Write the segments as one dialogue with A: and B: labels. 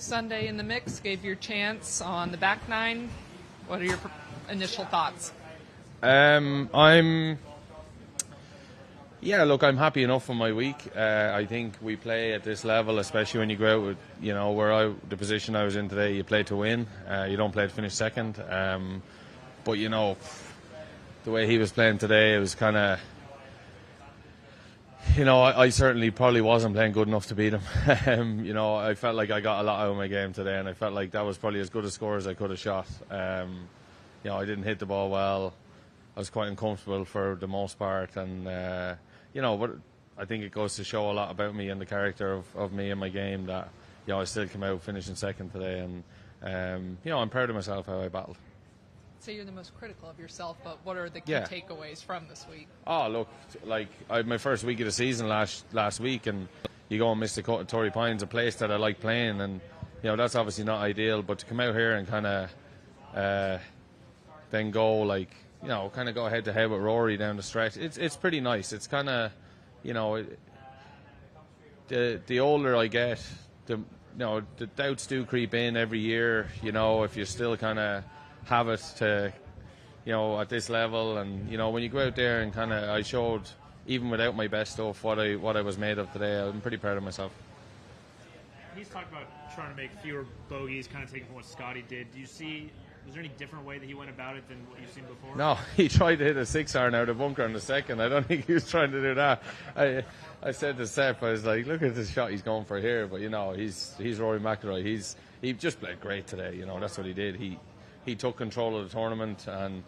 A: Sunday in the mix, gave your chance on the back nine. What are your initial thoughts?
B: I'm happy enough for my week. I think we play at this level, especially when you go out with, the position I was in today, you play to win. You don't play to finish second. But, the way he was playing today, it was kind of, I certainly probably wasn't playing good enough to beat him. I felt like I got a lot out of my game today, and I felt like that was probably as good a score as I could have shot. I didn't hit the ball well. I was quite uncomfortable for the most part, and but I think it goes to show a lot about me and the character of me and my game that I still came out finishing second today, and I'm proud of myself how I battled.
A: So you're the most critical of yourself, but what are the key takeaways from this week?
B: Oh, look, I had my first week of the season last week, and you go and miss the cut at Torrey Pines, a place that I like playing, and that's obviously not ideal, but to come out here and kind of then go kind of go head to head with Rory down the stretch, it's pretty nice. It's kind of, the older I get, the doubts do creep in every year, if you still kind of have it to, at this level, and when you go out there and kind of, I showed even without my best stuff what I was made of today. I'm pretty proud of myself.
C: He's talked about trying to make fewer bogeys, kind of taking from what Scotty did. Was there any different way that he went about it than what you've seen before?
B: No, he tried to hit a 6-iron out of bunker in the second. I don't think he was trying to do that. I said to Seth, I was like, look at the shot he's going for here, but he's Rory McIlroy. He just played great today. That's what he did. He took control of the tournament, and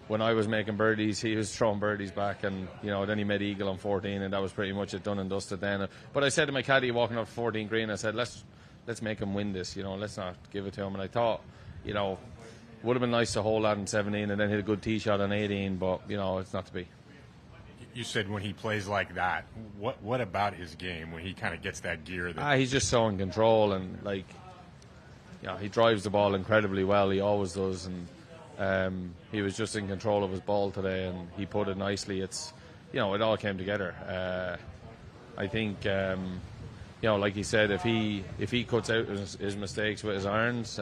B: when I was making birdies, he was throwing birdies back, and then he made eagle on 14, and that was pretty much it, done and dusted then. But I said to my caddy walking up 14 green, I said, let's make him win this, let's not give it to him. And I thought, it would have been nice to hold that in 17 and then hit a good tee shot on 18, but it's not to be.
D: You said when he plays like that, what about his game when he kind of gets that gear?
B: He's just so in control, and he drives the ball incredibly well. He always does, and he was just in control of his ball today, and he put it nicely. It's, it all came together. I think, like he said, if he cuts out his mistakes with his irons,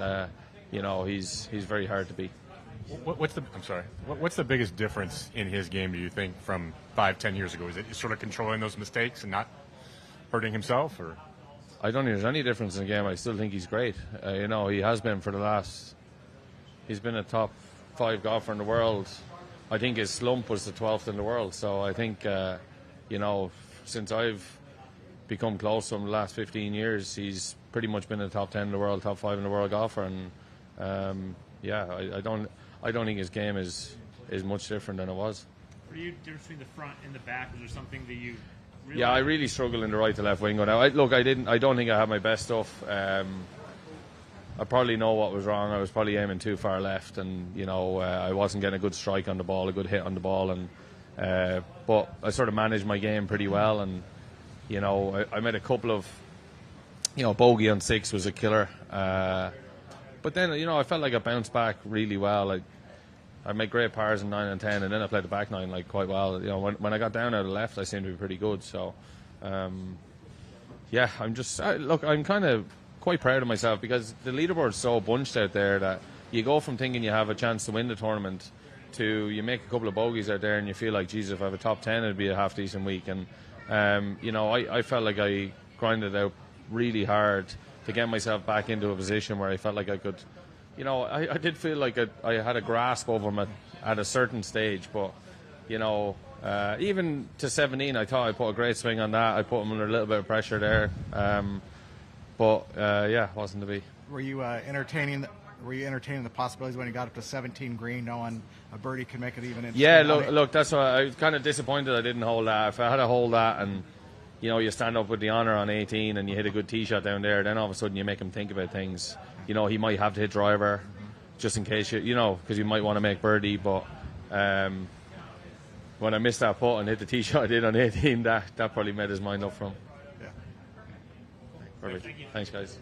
B: he's very hard to beat.
D: What's the biggest difference in his game, do you think, from 5-10 years ago? Is it sort of controlling those mistakes and not hurting himself, or?
B: I don't think there's any difference in the game. I still think he's great. He has been for the last. He's been a top 5 golfer in the world. I think his slump was the 12th in the world. So I think, since I've become close to him the last 15 years, he's pretty much been a top 10 in the world, top 5 in the world golfer. And I don't think his game is much different than it was.
C: For you, difference between the front and the back, was there something that you?
B: I really struggle in the right to left window now. I don't think I had my best stuff. I probably know what was wrong. I was probably aiming too far left, and I wasn't getting a good strike on the ball, a good hit on the ball, and but I sort of managed my game pretty well, and I made a couple of bogey on 6 was a killer, but then I felt like I bounced back really well. I made great pars in 9 and 10, and then I played the back 9 quite well. When I got down out of the left, I seemed to be pretty good. So, I'm kind of quite proud of myself, because the leaderboard's so bunched out there that you go from thinking you have a chance to win the tournament to you make a couple of bogeys out there and you feel like, Jesus, if I have a top 10, it'd be a half decent week. And I felt like I grinded out really hard to get myself back into a position where I felt like I could. I did feel like I had a grasp over him at a certain stage, but, even to 17, I thought I put a great swing on that. I put him under a little bit of pressure there, wasn't to be.
E: Were you entertaining the possibilities when he got up to 17 green, knowing a birdie could make it even interesting?
B: Yeah, look, that's why I was kind of disappointed I didn't hold that. If I had to hold that and, you stand up with the honour on 18 and you hit a good tee shot down there, then all of a sudden you make him think about things. He might have to hit driver just in case, because you might want to make birdie. But when I missed that putt and hit the tee shot I did on 18, that probably made his mind up for him.
E: Yeah.
B: Perfect. Thanks, guys.